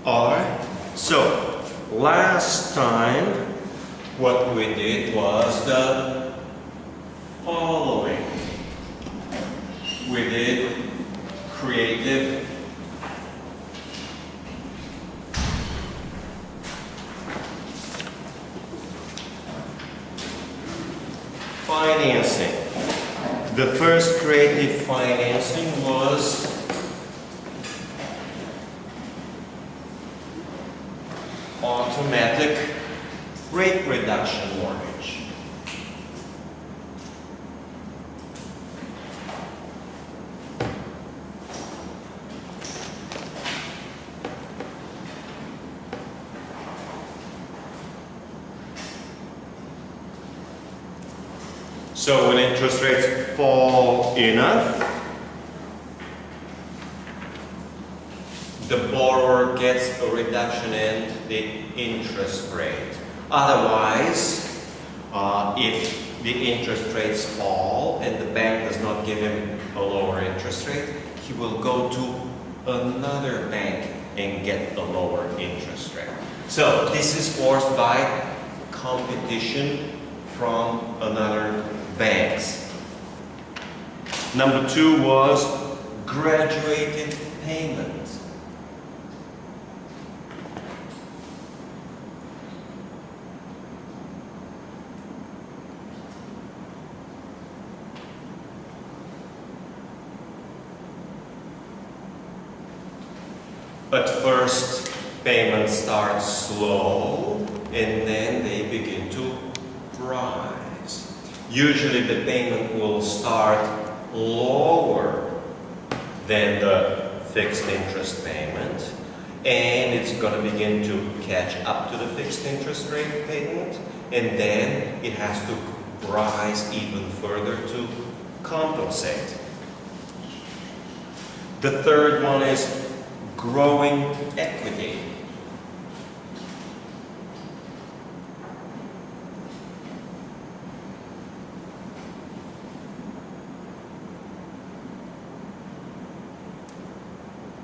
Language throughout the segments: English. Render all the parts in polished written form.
Alright, so last time what we did was the following. We did creative financing. The first creative financing was automatic rate reduction mortgage. So when interest rates fall enough, the borrower gets a reduction in the interest rate. Otherwise, if the interest rates fall and the bank does not give him a lower interest rate, he will go to another bank and get a lower interest rate. So this is forced by competition from another banks. Number 2 was graduated payment. At first, payments start slow and then they begin to rise. Usually the payment will start lower than the fixed interest payment, and it's going to begin to catch up to the fixed interest rate payment, and then it has to rise even further to compensate. The third one is growing equity.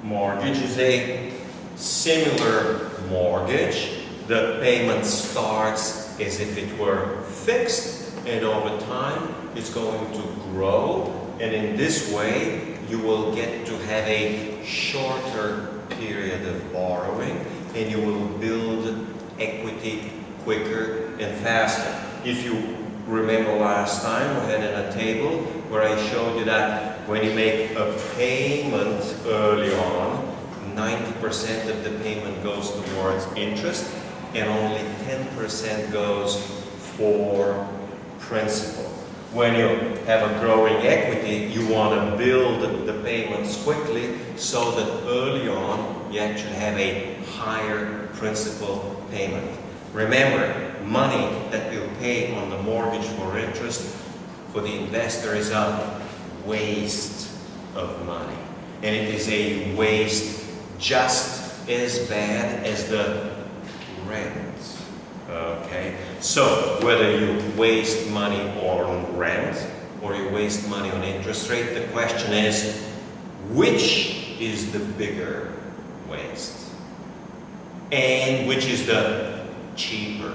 Mortgage is a similar mortgage. The payment starts as if it were fixed, and over time it's going to grow, and in this way you will get to have a shorter period of borrowing and you will build equity quicker and faster. If you remember last time we had a table where I showed you that when you make a payment early on, 90% of the payment goes towards interest and only 10% goes for principal. When you have a growing equity, you want to build the payments quickly so that early on you actually have a higher principal payment. Remember, money that you pay on the mortgage for interest for the investor is a waste of money. And it is a waste just as bad as the rent. Okay? So, whether you waste money on rent or you waste money on interest rate, the question is, which is the bigger waste? And which is the cheaper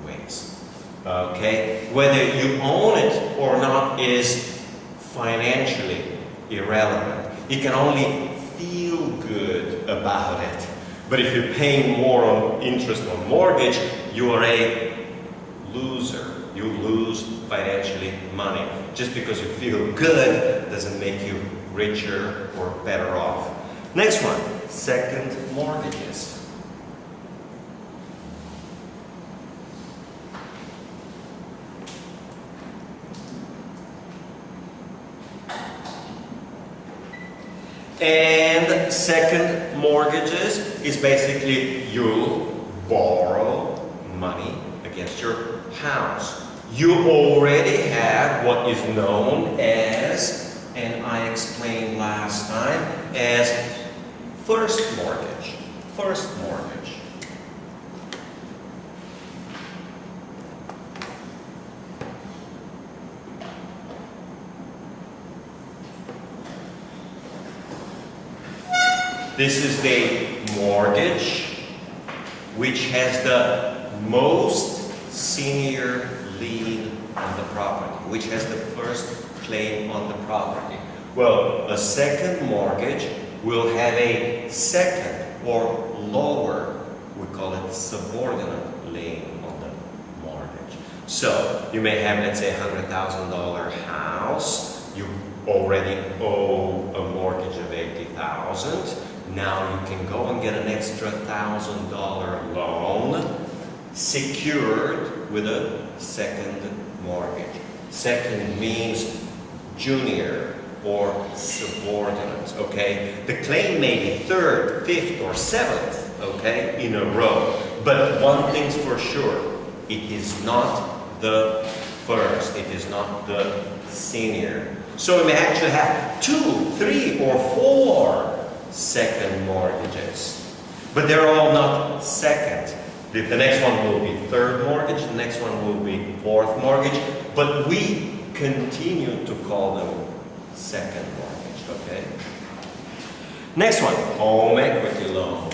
waste? Okay? Whether you own it or not is financially irrelevant. You can only feel good about it. But if you're paying more on interest on mortgage, you are a loser. You lose financially money. Just because you feel good doesn't make you richer or better off. Next one, second mortgages. And second mortgages is basically you borrow money against your house. You already have what is known as, and I explained last time, as first mortgage. First mortgage. This is the mortgage which has the most senior lien on the property, which has the first claim on the property. Well, a second mortgage will have a second or lower, we call it subordinate lien on the mortgage. So you may have, let's say, $100,000 house. You already owe a mortgage of $80,000. Now you can go and get an extra $1,000 loan secured with a second mortgage. Second means junior or subordinate, okay? The claim may be third, fifth, or seventh, okay, in a row. But one thing's for sure, it is not the first, it is not the senior. So we may actually have 2, 3, or 4 second mortgages. But they're all not second. The next one will be third mortgage, the next one will be fourth mortgage, but we continue to call them second mortgage, okay? Next one, home equity loan.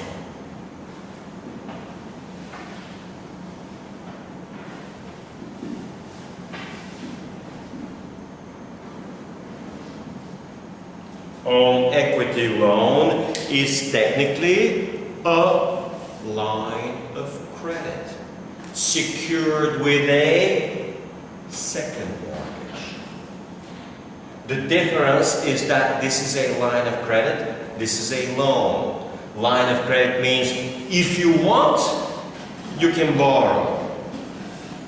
Home equity loan is technically a line of credit secured with a second mortgage. The difference is that this is a line of credit, this is a loan. Line of credit means if you want, you can borrow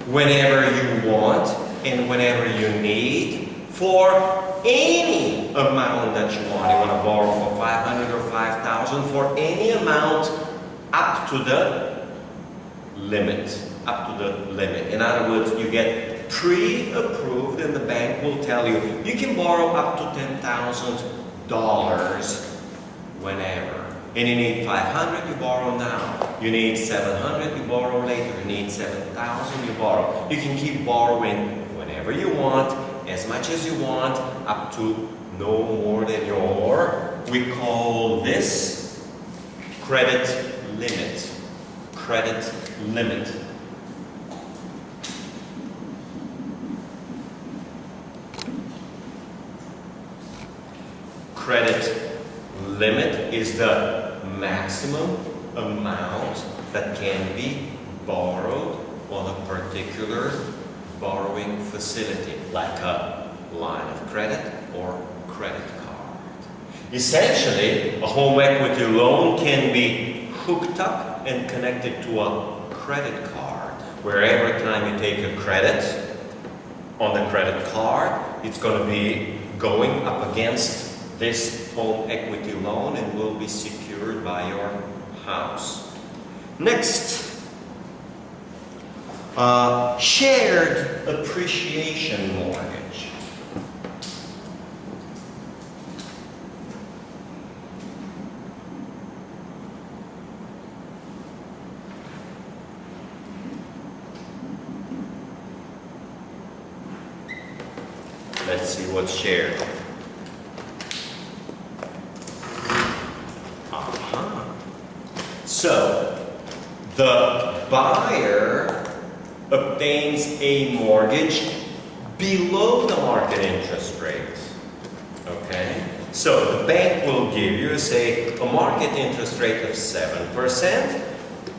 whenever you want and whenever you need for any amount that you want. You want to borrow for $500 or $5,000, for any amount up to the limit. Up to the limit. In other words, you get pre-approved and the bank will tell you, you can borrow up to $10,000 whenever. And you need $500, you borrow now. You need $700, you borrow later. You need $7,000, you borrow. You can keep borrowing whenever you want, as much as you want, up to no more than your, we call this credit limit. Credit limit. Credit limit is the maximum amount that can be borrowed on a particular borrowing facility, like a line of credit or credit card. Essentially, a home equity loan can be hooked up and connected to a credit card, where every time you take a credit on the credit card, it's going to be going up against this home equity loan and will be secured by your house. Next, shared appreciation mortgage. Let's see what's shared. So, the buyer obtains a mortgage below the market interest rate. Okay? So, the bank will give you, say, a market interest rate of 7%,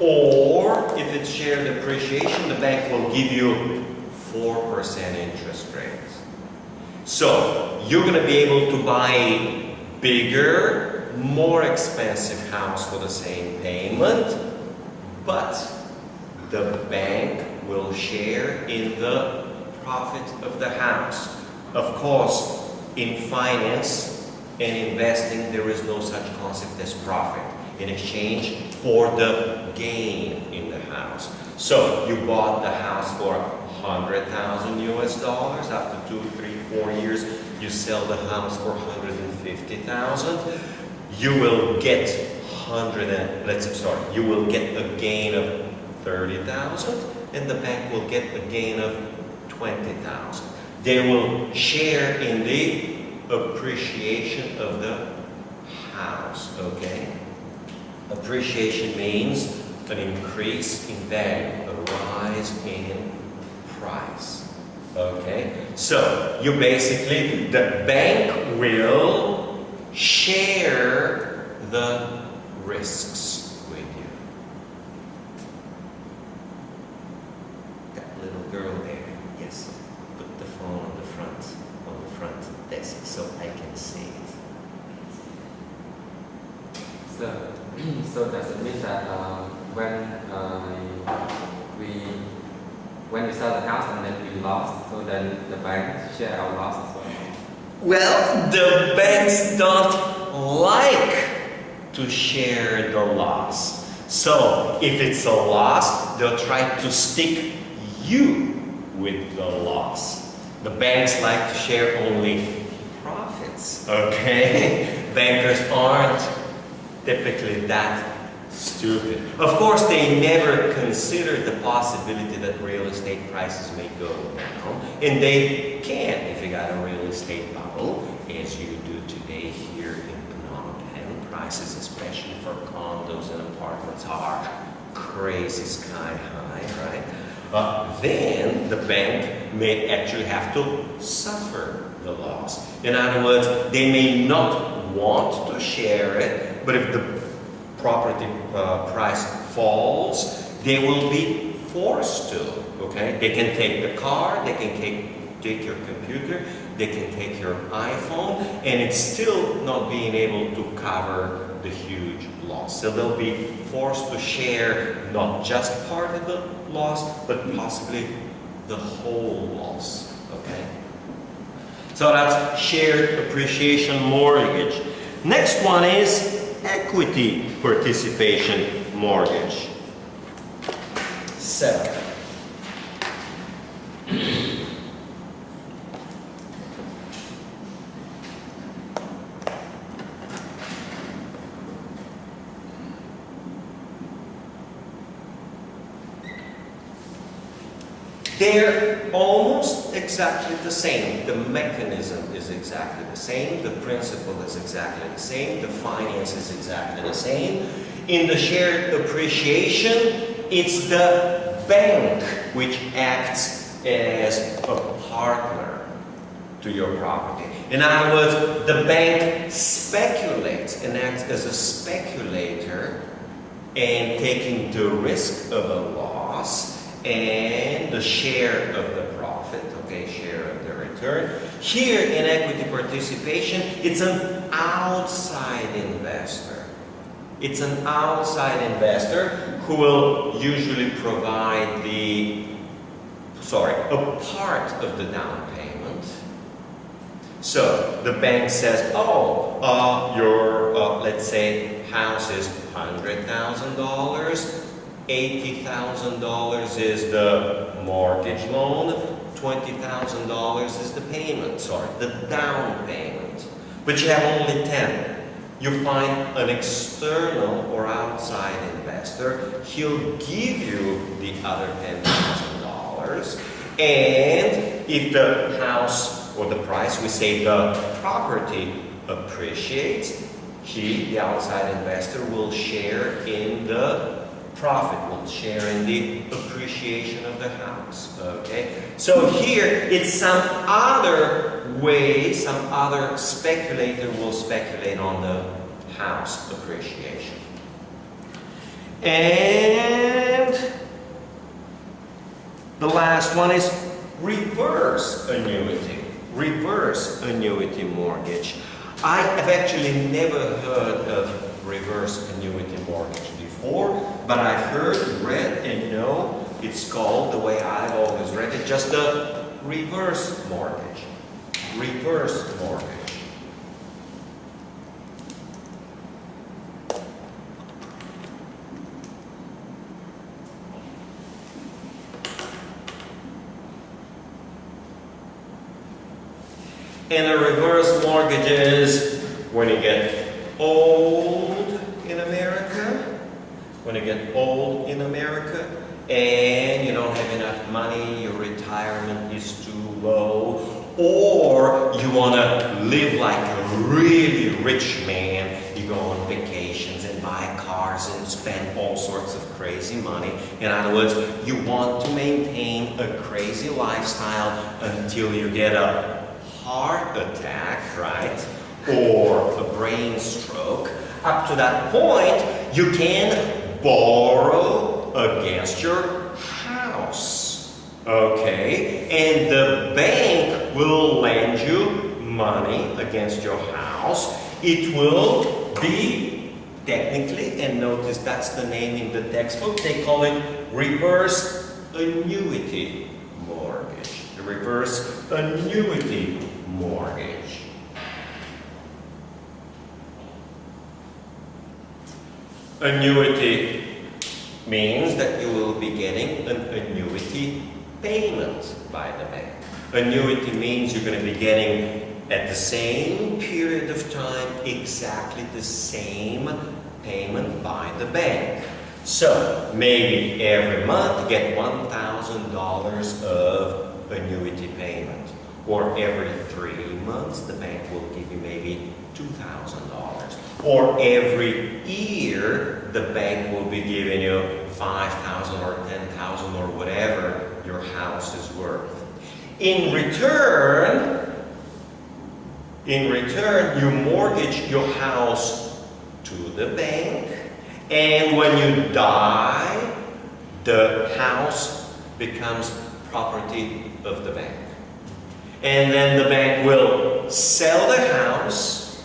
or if it's shared appreciation, the bank will give you 4% interest rate. So, you're going to be able to buy a bigger, more expensive house for the same payment, but the bank will share in the profit of the house. Of course, in finance and investing, there is no such concept as profit in exchange for the gain in the house. So you bought the house for $100,000 US. After 2, 3, 4 years, you sell the house for $150,000. You will get you will get a gain of $30,000, and the bank will get a gain of $20,000. They will share in the appreciation of the house. Okay. Appreciation means an increase in value, a rise in price. Okay? So, you basically, the bank will share the risks with you. That little girl there, yes. Put the phone on the front desk so I can see it. So does it mean that when we sell the house and then we lost, so then the bank share our loss as well? Well, the banks don't like to share the loss. So if it's a loss, they'll try to stick you with the loss. The banks like to share only profits, okay? Bankers aren't typically that stupid. Of course, they never consider the possibility that real estate prices may go down, and they can if you got a real estate bubble, as you do today here in Phnom Penh. Prices, especially for condos and apartments, are crazy sky high, right? But then the bank may actually have to suffer the loss. In other words, they may not want to share it, but if the property price falls, they will be forced to, okay? They can take the car, they can take your computer, they can take your iPhone, and it's still not being able to cover the huge loss. So they'll be forced to share not just part of the loss, but possibly the whole loss, okay? So that's shared appreciation mortgage. Next one is equity participation mortgage. 7. They're almost exactly the same. The mechanism is exactly the same. The principle is exactly the same. The finance is exactly the same. In the shared appreciation, it's the bank which acts as a partner to your property. In other words, the bank speculates and acts as a speculator and taking the risk of a loss and the share of the profit, okay, share of the return. Here in equity participation, it's an outside investor. It's an outside investor who will usually provide a part of the down payment. So the bank says, your, let's say, house is $100,000. $80,000 is the mortgage loan, $20,000 is the payment, the down payment. But you have only 10. You find an external or outside investor, he'll give you the other $10,000. And if the house or the price, we say the property appreciates, the outside investor, will share in the profit, will share in the appreciation of the house, okay? So here, it's some other way, some other speculator will speculate on the house appreciation. And the last one is reverse annuity. Reverse annuity mortgage. I have actually never heard of reverse annuity mortgage before, but I've heard, read, and know it's called, the way I've always read it, just a reverse mortgage. Reverse mortgage. And a reverse mortgage is when you get old in America, and you don't have enough money, your retirement is too low, or you want to live like a really rich man, you go on vacations and buy cars cars and spend all sorts of crazy money. In other words, you want to maintain a crazy lifestyle until you get a heart attack, right? Or a brain stroke. Up to that point, you can borrow against your house. Okay? And the bank will lend you money against your house. It will be technically, and notice that's the name in the textbook, they call it reverse annuity mortgage. The reverse annuity mortgage. Annuity means that you will be getting an annuity payment by the bank. Annuity means you're going to be getting at the same period of time exactly the same payment by the bank. So maybe every month you get $1,000 of annuity payment, or every 3 months the bank will give you maybe $2,000, or every year the bank will be giving you $5,000 or $10,000 or whatever your house is worth. In return, you mortgage your house to the bank, and when you die, the house becomes property of the bank. And then the bank will sell the house,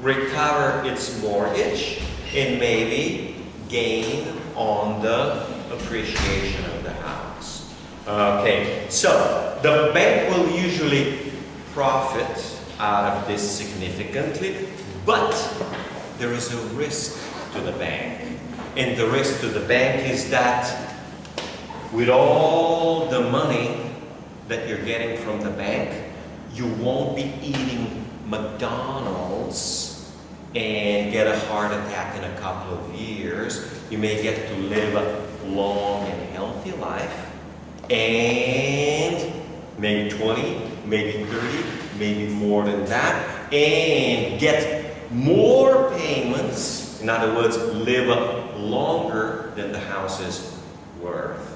recover its mortgage, and maybe gain on the appreciation of the house. Okay, so the bank will usually profit out of this significantly, but there is a risk to the bank. And the risk to the bank is that with all the money that you're getting from the bank, you won't be eating McDonald's and get a heart attack in a couple of years. You may get to live a long and healthy life, and maybe 20, maybe 30, maybe more than that, and get more payments. In other words, live longer than the house is worth.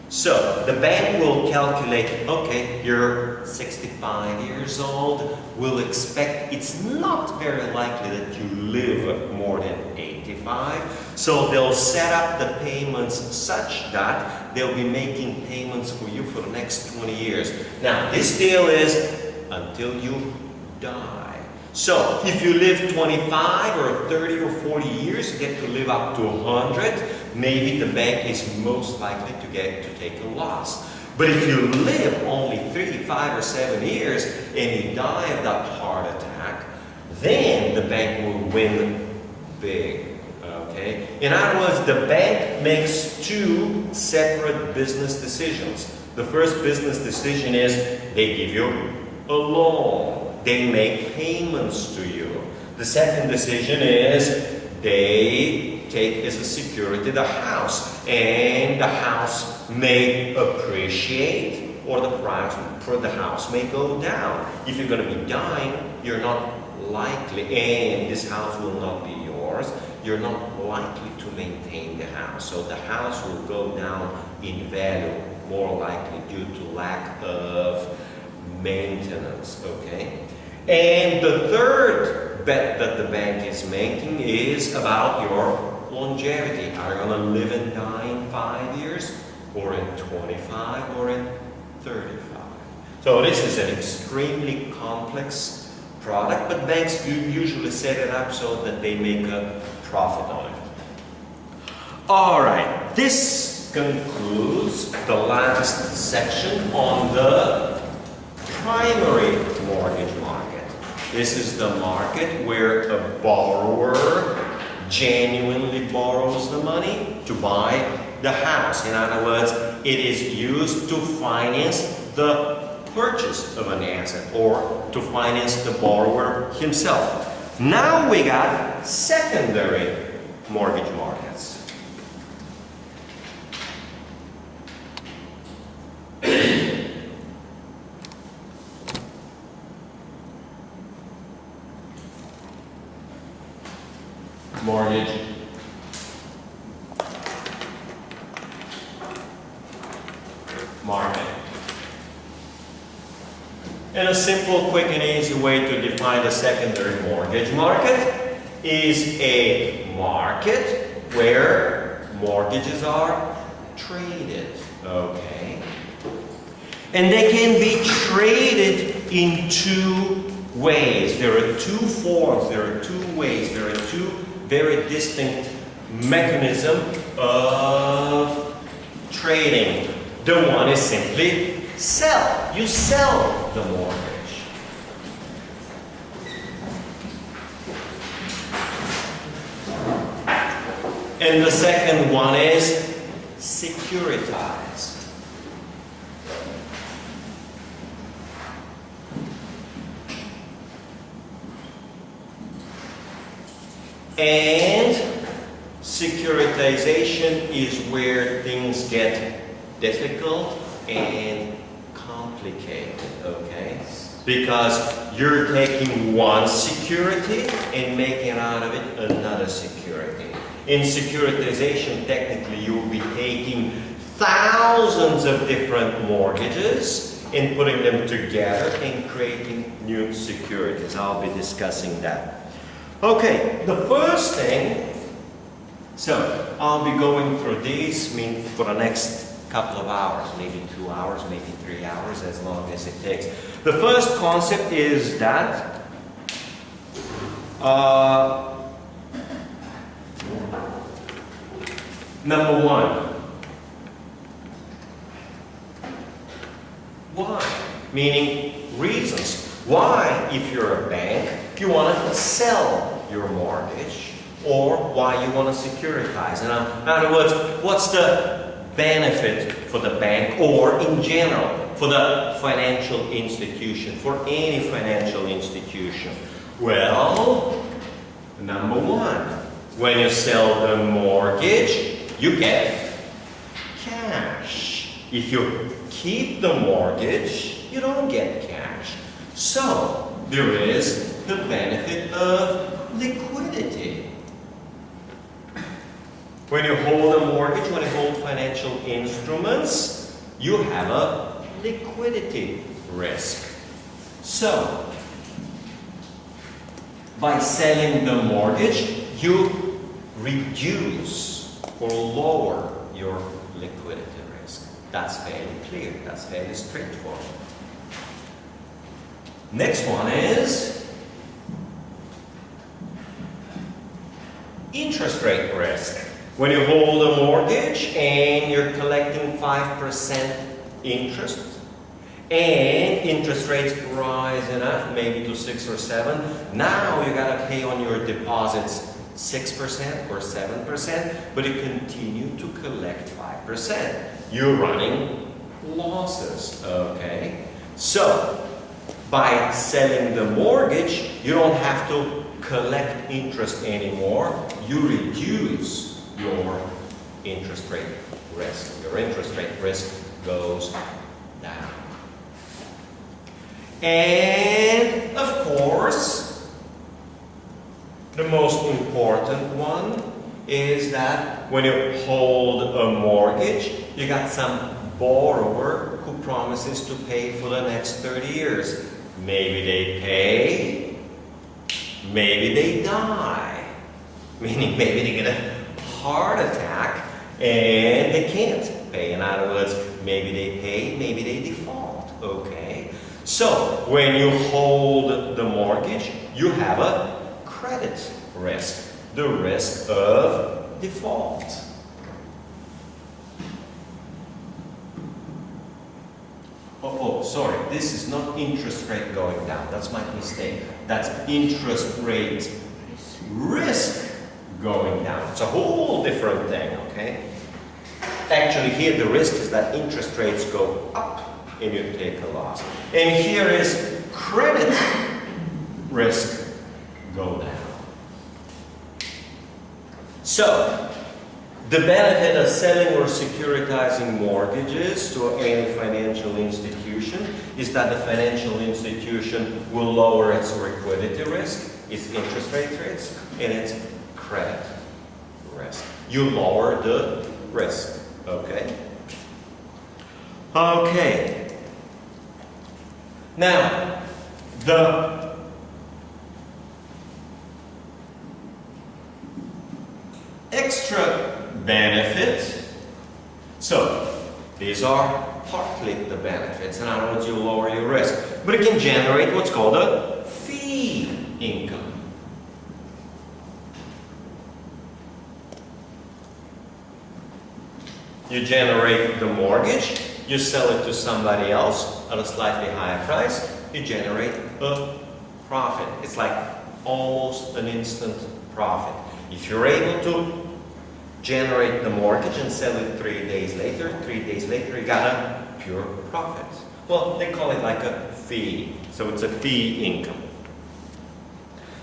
So the bank will calculate, okay, you're 65 years old, we'll expect it's not very likely that you live more than 85. So they'll set up the payments such that they'll be making payments for you for the next 20 years. Now, this deal is until you die. So if you live 25 or 30 or 40 years, you get to live up to 100, maybe the bank is most likely to take a loss. But if you live only 3, 5, or 7 years and you die of that heart attack, then the bank will win big. Okay? In other words, the bank makes 2 separate business decisions. The first business decision is they give you a loan. They make payments to you. The second decision is they take as a security the house, and the house may appreciate or the price for the house may go down. If you're going to be dying, you're not likely, and this house will not be yours, you're not likely to maintain the house. So the house will go down in value, more likely due to lack of maintenance, okay? And the third bet that the bank is making is about your longevity. Are you going to live and die in 5 years, or in 25, or in 35? So this is an extremely complex product, but banks do usually set it up so that they make a profit on it. All right, this concludes the last section on the primary mortgage market. This is the market where a borrower genuinely borrows the money to buy the house. In other words, it is used to finance the purchase of an asset or to finance the borrower himself. Now we got secondary mortgage markets. Mortgage market. And a simple, quick and easy way to define the secondary mortgage market is a market where mortgages are traded, okay? And they can be traded in two ways. There are two forms, there are two ways, there are two very distinct mechanisms of trading. The one is simply sell. You sell the mortgage. And the second one is securitize. And securitization is where things get difficult and complicated, okay? Because you're taking one security and making out of it another security. In securitization, technically, you will be taking thousands of different mortgages and putting them together and creating new securities. I'll be discussing that. Okay, the first thing, so I'll be going through these for the next couple of hours, maybe 2 hours, maybe 3 hours, as long as it takes. The first concept is that number one, why? Meaning reasons. Why, if you're a bank, you want to sell your mortgage, or why you want to securitize. In other words, what's the benefit for the bank, or in general, for the financial institution, for any financial institution? Well, number one, when you sell the mortgage, you get cash. If you keep the mortgage, you don't get cash. So, there is the benefit of liquidity. When you hold a mortgage, when you hold financial instruments, you have a liquidity risk. So, by selling the mortgage, you reduce or lower your liquidity risk. That's fairly clear. That's fairly straightforward. Next one is interest rate risk. When you hold a mortgage and you're collecting 5% interest, and interest rates rise enough, maybe to 6 or 7, now you gotta pay on your deposits 6% or 7%, but you continue to collect 5%. You're running losses, okay? So, by selling the mortgage, you don't have to collect interest anymore. You reduce your interest rate risk. Your interest rate risk goes down. And, of course, the most important one is that when you hold a mortgage, you got some borrower who promises to pay for the next 30 years. Maybe they pay, maybe they die. Meaning maybe they get a heart attack and they can't pay. In other words, maybe they pay, maybe they default, okay? So, when you hold the mortgage, you have a credit risk, the risk of default. Oh, sorry, this is not interest rate going down. That's my mistake. That's interest rate risk going down. It's a whole different thing, okay? Actually, here the risk is that interest rates go up and you take a loss. And here is credit risk go down. So, the benefit of selling or securitizing mortgages to any financial institution is that the financial institution will lower its liquidity risk, its interest rate risk, and its credit risk. You lower the risk. Okay? Okay. Now, the extra benefit. So, these are partly the benefits. In other words, you lower your risk. But it can generate what's called a fee income. You generate the mortgage, you sell it to somebody else at a slightly higher price, you generate a profit. It's like almost an instant profit. If you're able to generate the mortgage and sell it 3 days later you got a pure profit. Well, they call it like a fee. So it's a fee income.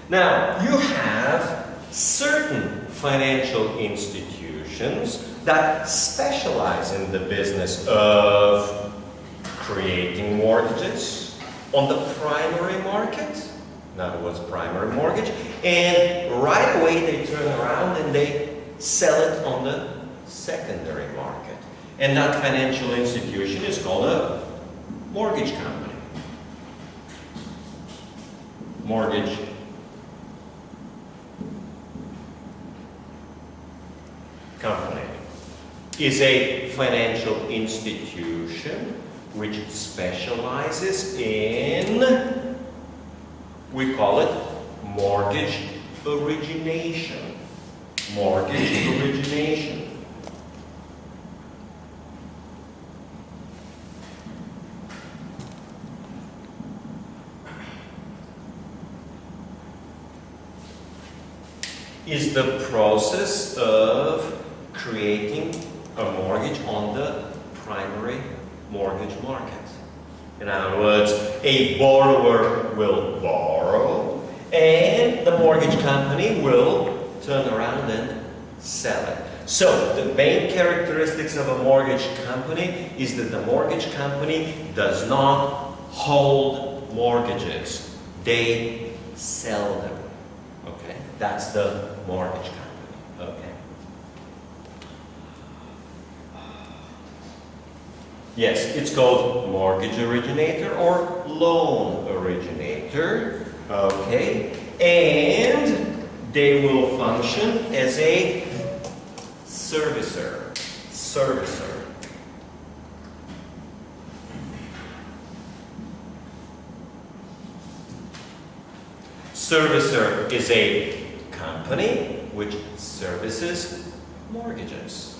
Now, you have certain financial institutions that specialize in the business of creating mortgages on the primary market, in other words, primary mortgage, and right away they turn around and they sell it on the secondary market. And that financial institution is called a mortgage company. Mortgage company is a financial institution which specializes in, we call it mortgage origination. Mortgage origination. Is the process of creating a mortgage on the primary mortgage market. In other words, a borrower will borrow and the mortgage company will turn around and sell it. So, the main characteristics of a mortgage company is that the mortgage company does not hold mortgages. They sell them. Okay? That's the mortgage company. Okay? Yes, it's called mortgage originator or loan originator. Okay? And they will function as a servicer. Servicer is a company which services mortgages.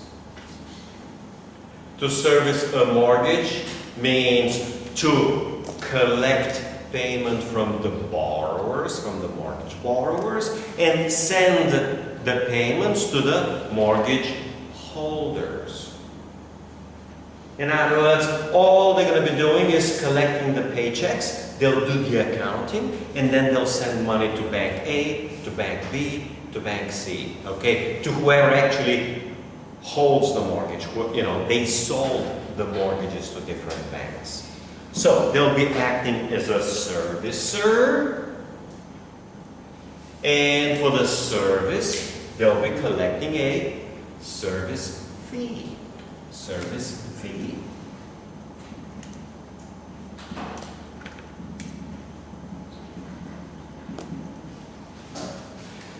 To service a mortgage means to collect payment from the borrowers, from the mortgage borrowers, and send the payments to the mortgage holders. In other words, all they're going to be doing is collecting the paychecks, they'll do the accounting, and then they'll send money to Bank A, to Bank B, to Bank C, okay, to whoever actually holds the mortgage. You know, they sold the mortgages to different banks. So, they'll be acting as a servicer, and for the service, they'll be collecting a service fee. Service fee.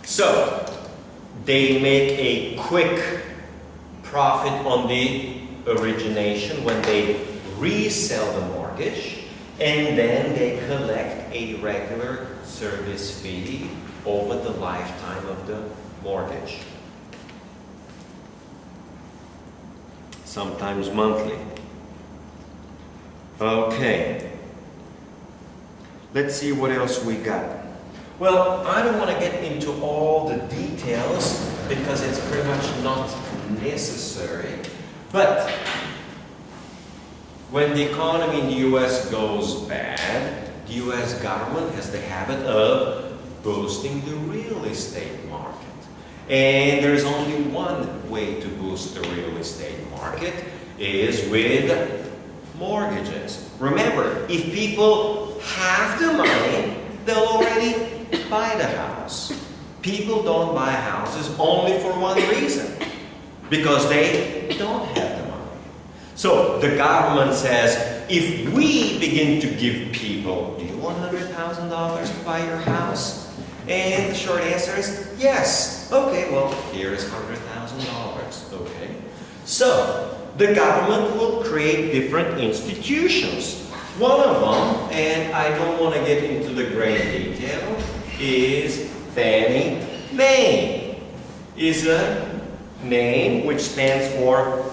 So, they make a quick profit on the origination when they resell the mortgage, and then they collect a regular service fee over the lifetime of the mortgage. Sometimes monthly. Okay. Let's see what else we got. Well, I don't want to get into all the details because it's pretty much not necessary. But when the economy in the US goes bad, the US government has the habit of boosting the real estate market. And there's only one way to boost the real estate market is with mortgages. Remember, if people have the money, they'll already buy the house. People don't buy houses only for one reason, because they don't have the money. So the government says, if we begin to give people, do you want $100,000 to buy your house? And the short answer is yes. Okay, well, here is $100,000. Okay. So the government will create different institutions. One of them, and I don't want to get into the great detail, is Fannie Mae. Is a name which stands for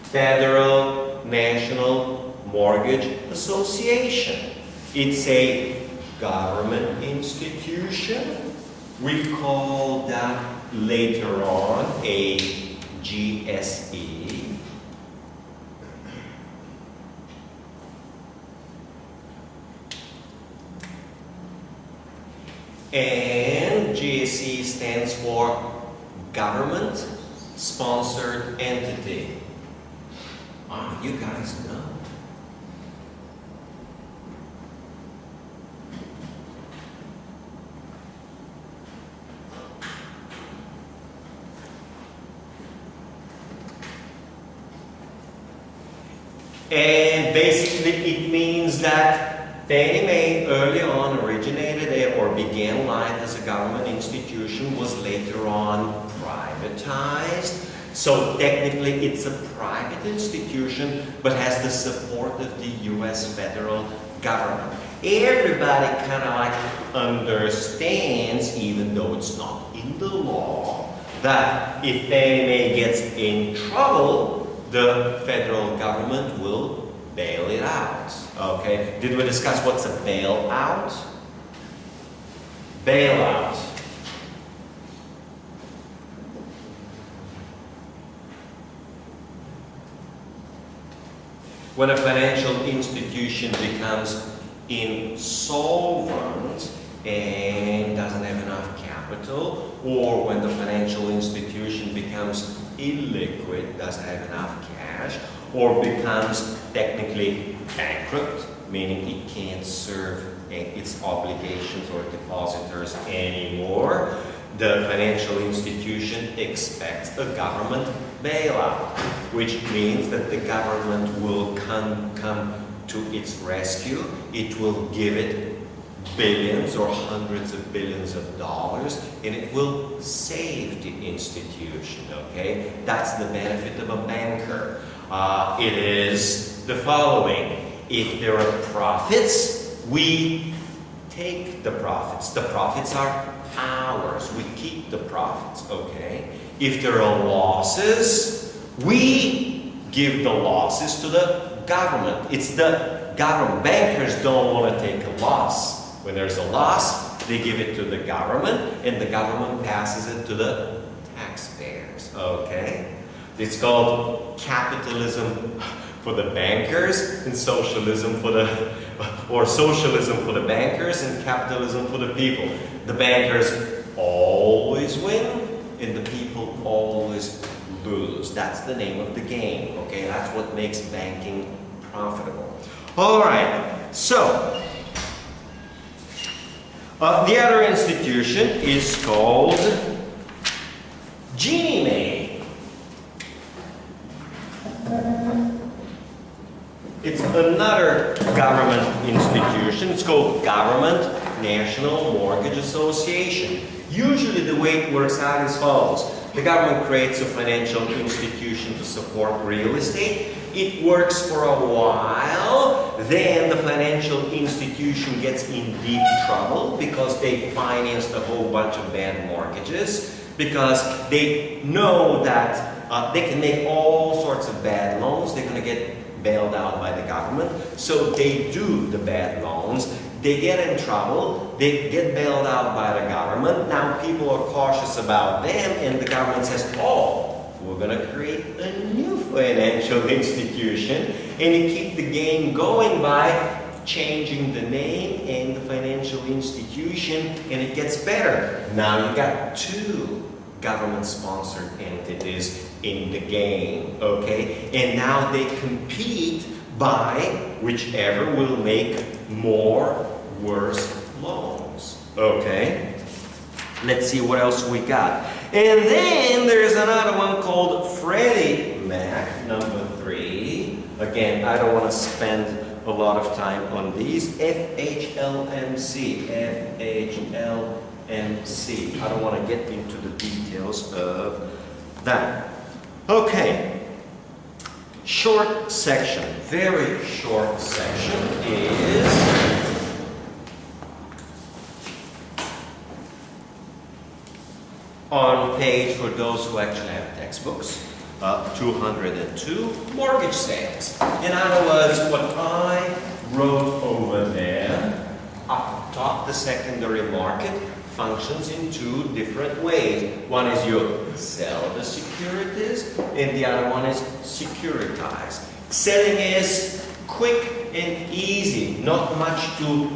Federal National Mortgage Association. It's a government institution. We call that later on a GSE. And GSE stands for Government Sponsored Entity. Ah, you guys know. And basically it means that Fannie Mae early on originated or began life as a government institution, was later on privatized. So technically it's a private institution, but has the support of the US federal government. Everybody kind of like understands, even though it's not in the law, that if Fannie Mae gets in trouble, the federal government will bail it out. Okay, did we discuss what's a bailout? Bailout. When a financial institution becomes insolvent and doesn't have enough capital, or when the financial institution becomes illiquid, doesn't have enough cash, or becomes technically bankrupt, meaning it can't serve its obligations or depositors anymore, the financial institution expects a government bailout, which means that the government will come to its rescue. It will give it billions or hundreds of billions of dollars, and it will save the institution, okay? That's the benefit of a banker. It is the following. If there are profits, we take the profits. The profits are ours. We keep the profits, okay? If there are losses, we give the losses to the government. It's the government. Bankers don't want to take a loss. When there's a loss, they give it to the government, and the government passes it to the taxpayers, okay? It's called capitalism for the bankers and socialism for the, or socialism for the bankers and capitalism for the people. The bankers always win and the people always lose. That's the name of the game, okay? That's what makes banking profitable. All right, so the other institution is called Ginnie Mae. It's another government institution. It's called Government National Mortgage Association. Usually the way it works out is as follows. The government creates a financial institution to support real estate. It works for a while. Then the financial institution gets in deep trouble because they financed a whole bunch of bad mortgages, because they know that they can make all sorts of bad loans. They're going to get bailed out by the government. So they do the bad loans. They get in trouble. They get bailed out by the government. Now people are cautious about them, and the government says, oh, we're going to create a new financial institution, and you keep the game going by changing the name and the financial institution, and it gets better. Now you got two government-sponsored entities in the game, okay? And now they compete by whichever will make more worse loans, okay? Let's see what else we got. And then there's another one called Freddie Mac, number 3. Again, I don't want to spend a lot of time on these. FHLMC, FHLMC. I don't want to get into the details of that. Okay. Short section, very short section is on page, for those who actually have textbooks, 202, mortgage sales. In other words, what I wrote over there, up top, the secondary market functions in 2 different ways. One is you sell the securities, and the other one is securitize. Selling is quick and easy, not much to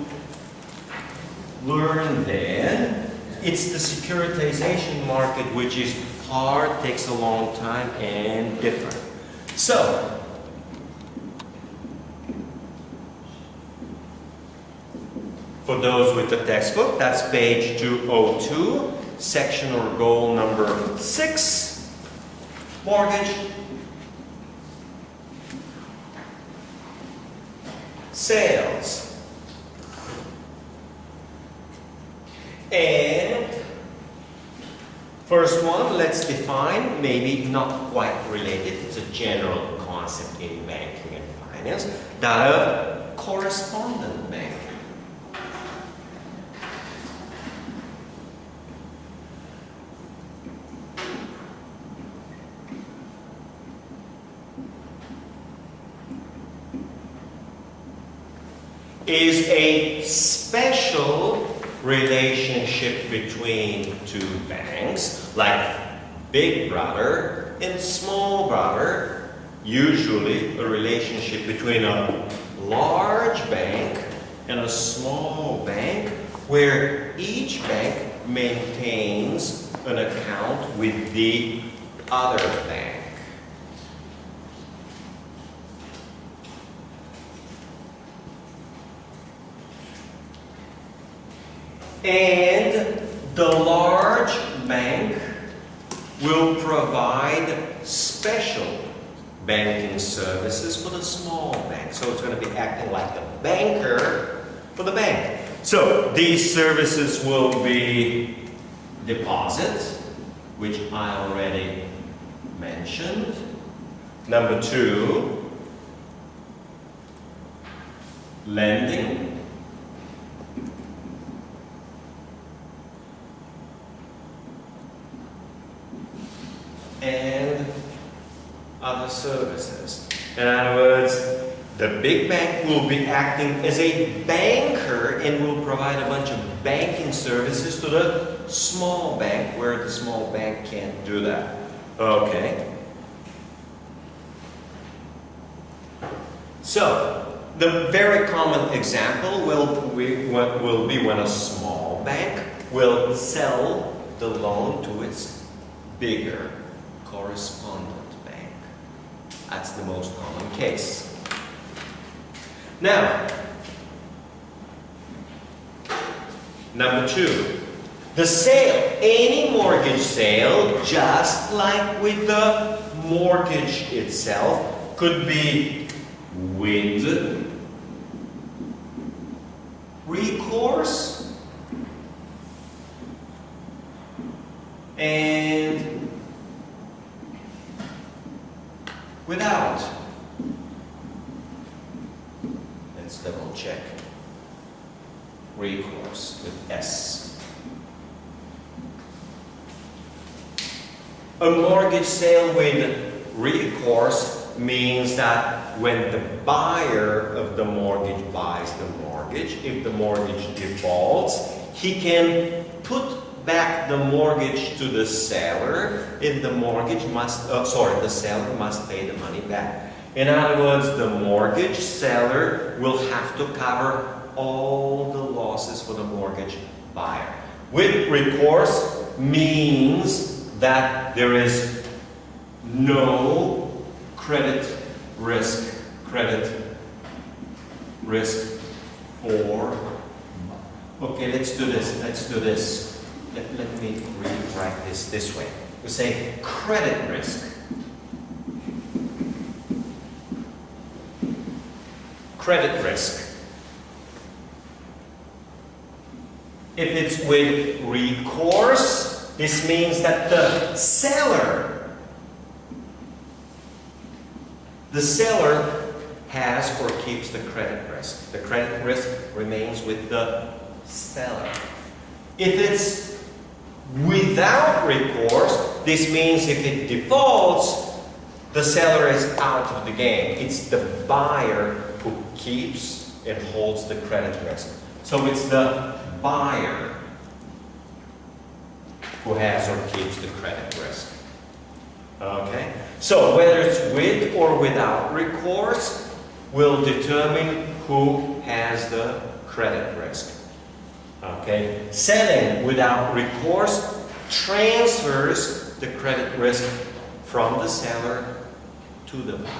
learn there. It's the securitization market which is hard, takes a long time, and different. So, for those with the textbook, that's page 202, section or goal number 6, mortgage, sales. And first one, let's define, maybe not quite related, it's a general concept in banking and finance, that of correspondent banking. Is a special relationship between 2 banks, like big brother and small brother, usually a relationship between a large bank and a small bank, where each bank maintains an account with the other bank. And the large bank will provide special banking services for the small bank. So it's going to be acting like a banker for the bank. So these services will be deposit, which I already mentioned. Number 2, lending. And other services. In other words, the big bank will be acting as a banker and will provide a bunch of banking services to the small bank, where the small bank can't do that. Okay. So, the very common example will be when a small bank will sell the loan to its bigger correspondent bank. That's the most common case. Now, number 2, the sale. Any mortgage sale, just like with the mortgage itself, could be with recourse and without. Let's double check. Recourse with S. A mortgage sale with recourse means that when the buyer of the mortgage buys the mortgage, if the mortgage defaults, he can put back the mortgage to the seller, and the the seller must pay the money back. In other words, the mortgage seller will have to cover all the losses for the mortgage buyer. With recourse means that there is no credit risk for, okay, let's do this. let me rewrite this way. We say credit risk. Credit risk. If it's with recourse, this means that the seller has or keeps the credit risk. The credit risk remains with the seller. If it's without recourse, this means if it defaults, the seller is out of the game. It's the buyer who keeps and holds the credit risk. So it's the buyer who has or keeps the credit risk. Okay? So whether it's with or without recourse will determine who has the credit risk. Okay? Selling without recourse transfers the credit risk from the seller to the buyer.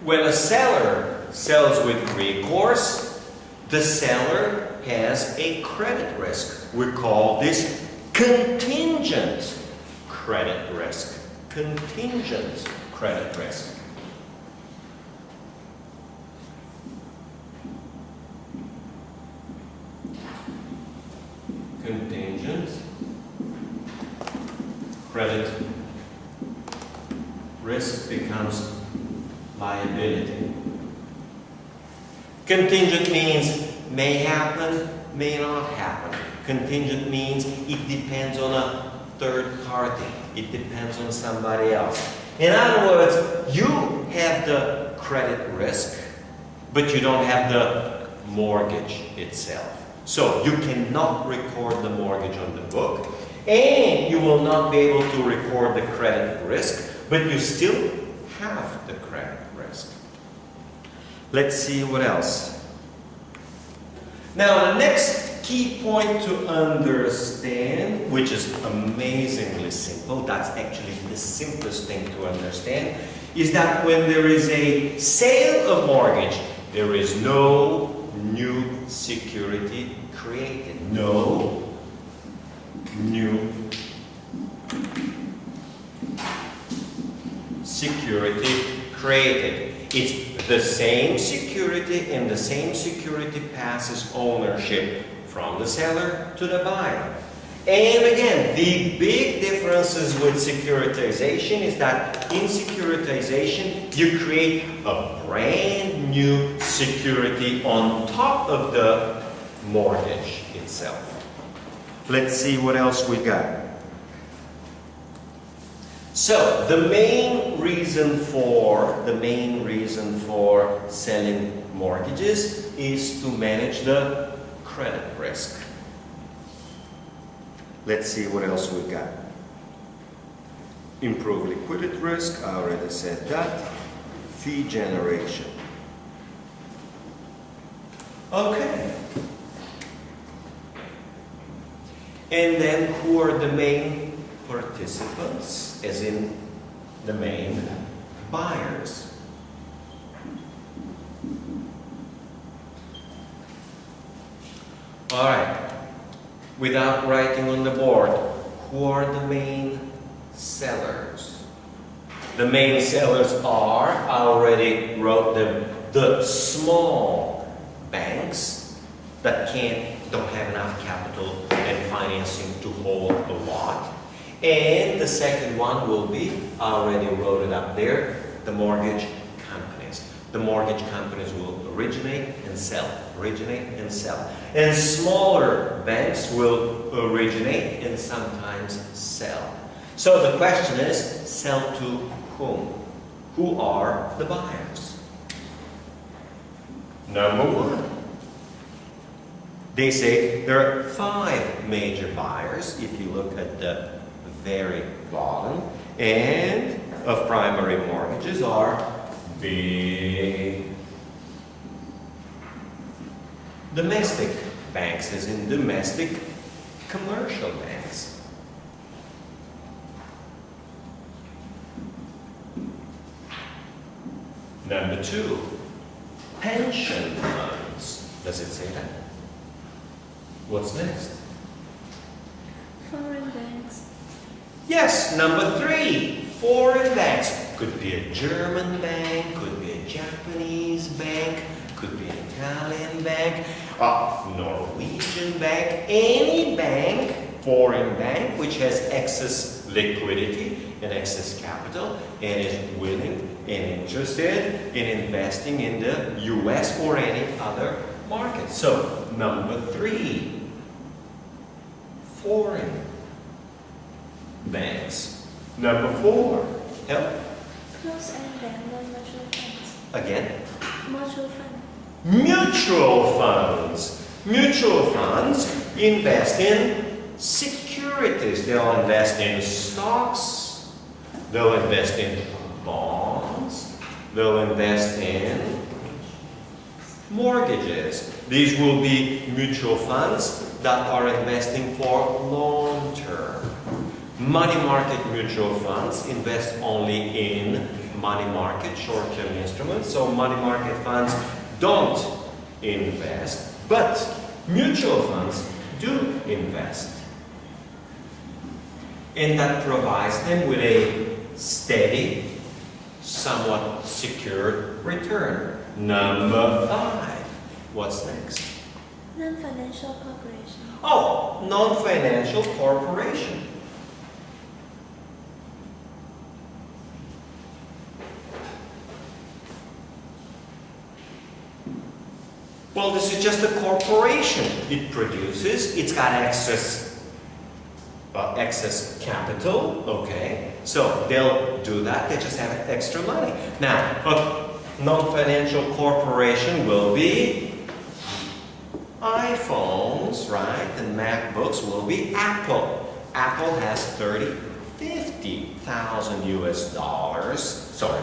When a seller sells with recourse, the seller has a credit risk. We call this contingent credit risk. Contingent credit risk. Contingent credit risk becomes liability. Contingent means may happen, may not happen. Contingent means it depends on a third party. It depends on somebody else. In other words, you have the credit risk, but you don't have the mortgage itself. So you cannot record the mortgage on the book, and you will not be able to record the credit risk, but you still have the credit risk. Let's see what else. Now the next key point to understand, which is amazingly simple, that's actually the simplest thing to understand, is that when there is a sale of mortgage, there is no new security created. No new security created. It's the same security, and the same security passes ownership from the seller to the buyer. And again, the big differences with securitization is that in securitization, you create a brand new security on top of the mortgage itself. Let's see what else we got. So, the main reason for selling mortgages is to manage the credit risk. Let's see what else we got. Improve liquidity risk, I already said that. Fee generation. Okay. And then who are the main participants, as in the main buyers? All right. Without writing on the board, who are the main sellers? The main sellers are, I already wrote them, the small banks that don't have enough capital and financing to hold a lot. And the second one will be, I already wrote it up there, the mortgage companies. The mortgage companies will originate and sell, originate and sell. And smaller banks will originate and sometimes sell. So the question is, sell to whom? Who are the buyers? Number one. They say there are 5 major buyers, if you look at the very bottom, and of primary mortgages are big domestic banks, as in domestic commercial banks. Number 2, pension funds. Does it say that? What's next? Foreign banks. Yes, number 3, foreign banks. Could be a German bank, could be a Japanese bank, could be an Italian bank, a Norwegian bank, any bank, foreign bank, which has excess liquidity and excess capital and is willing and interested in investing in the US or any other market. So, number 3, foreign banks. Number 4, help. Closed-end bank, non-mutual funds. Again. Mutual fund. Mutual funds. Mutual funds invest in securities. They'll invest in stocks. They'll invest in bonds. They'll invest in mortgages. These will be mutual funds that are investing for long term. Money market mutual funds invest only in money market short-term instruments. So money market funds don't invest, but mutual funds do invest. And that provides them with a steady, somewhat secured return. Number 5. What's next? Non-financial corporation. Oh, non-financial corporation. Well, this is just a corporation. It produces, it's got excess capital, okay? So they'll do that, they just have extra money. Now, a non-financial corporation will be iPhones, right? And MacBooks will be Apple. Apple has 50,000 US dollars. Sorry,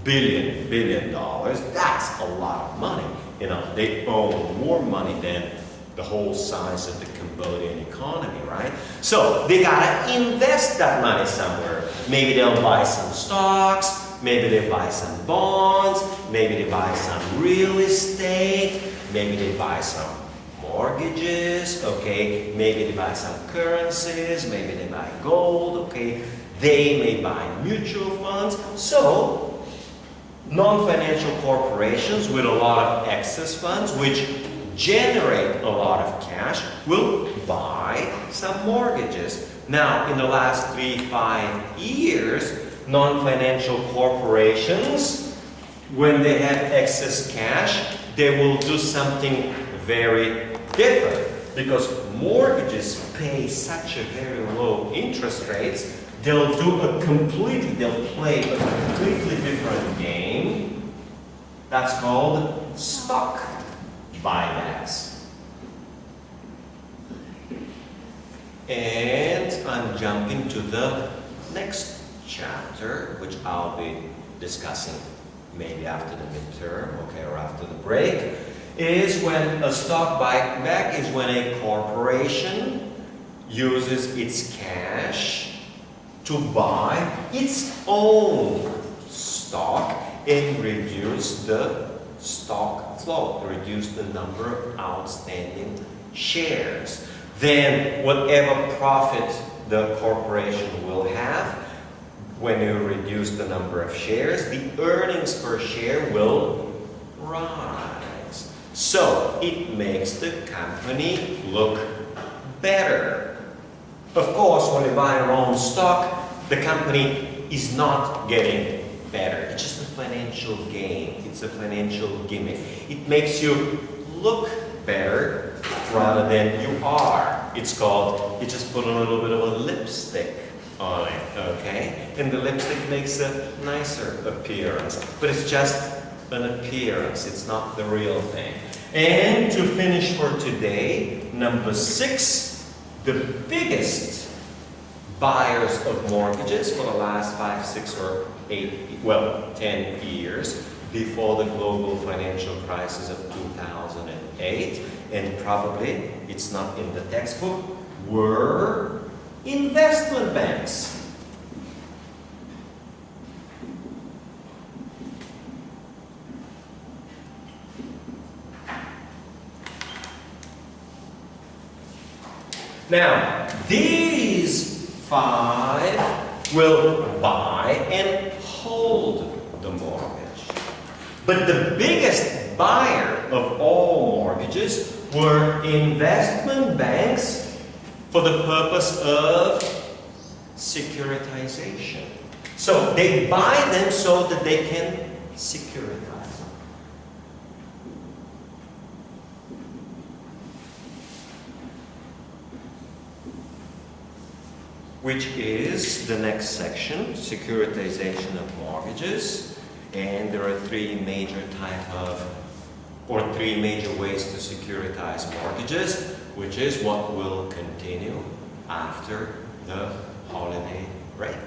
billion dollars. That's a lot of money. You know, they own more money than the whole size of the Cambodian economy, right? So they gotta invest that money somewhere. Maybe they'll buy some stocks, maybe they buy some bonds, maybe they buy some real estate, maybe they buy some mortgages, okay? Maybe they buy some currencies, maybe they buy gold, okay? They may buy mutual funds. So non-financial corporations with a lot of excess funds, which generate a lot of cash, will buy some mortgages. Now, in the last 3-5 years, non-financial corporations, when they have excess cash, they will do something very different. Because mortgages pay such a very low interest rates, they'll play a completely different game. That's called stock buybacks. And I'm jumping to the next chapter, which I'll be discussing maybe after the midterm, okay, or after the break, is when a stock buyback is when a corporation uses its cash to buy its own stock and reduce the stock float, reduce the number of outstanding shares. Then whatever profit the corporation will have, when you reduce the number of shares, the earnings per share will rise. So it makes the company look better. Of course, when you buy your own stock, the company is not getting better. It's just a financial gain. It's a financial gimmick. It makes you look better rather than you are. It's called, you just put a little bit of a lipstick on it, okay? And the lipstick makes a nicer appearance. But it's just an appearance. It's not the real thing. And to finish for today, number 6, the biggest buyers of mortgages for the last 5, 6, or 10 years before the global financial crisis of 2008, and probably it's not in the textbook, were investment banks. Now, these 5 will buy and hold the mortgage. But the biggest buyer of all mortgages were investment banks for the purpose of securitization. So they buy them so that they can securitize. Which is the next section, securitization of mortgages. And there are 3 major ways to securitize mortgages, which is what will continue after the holiday break.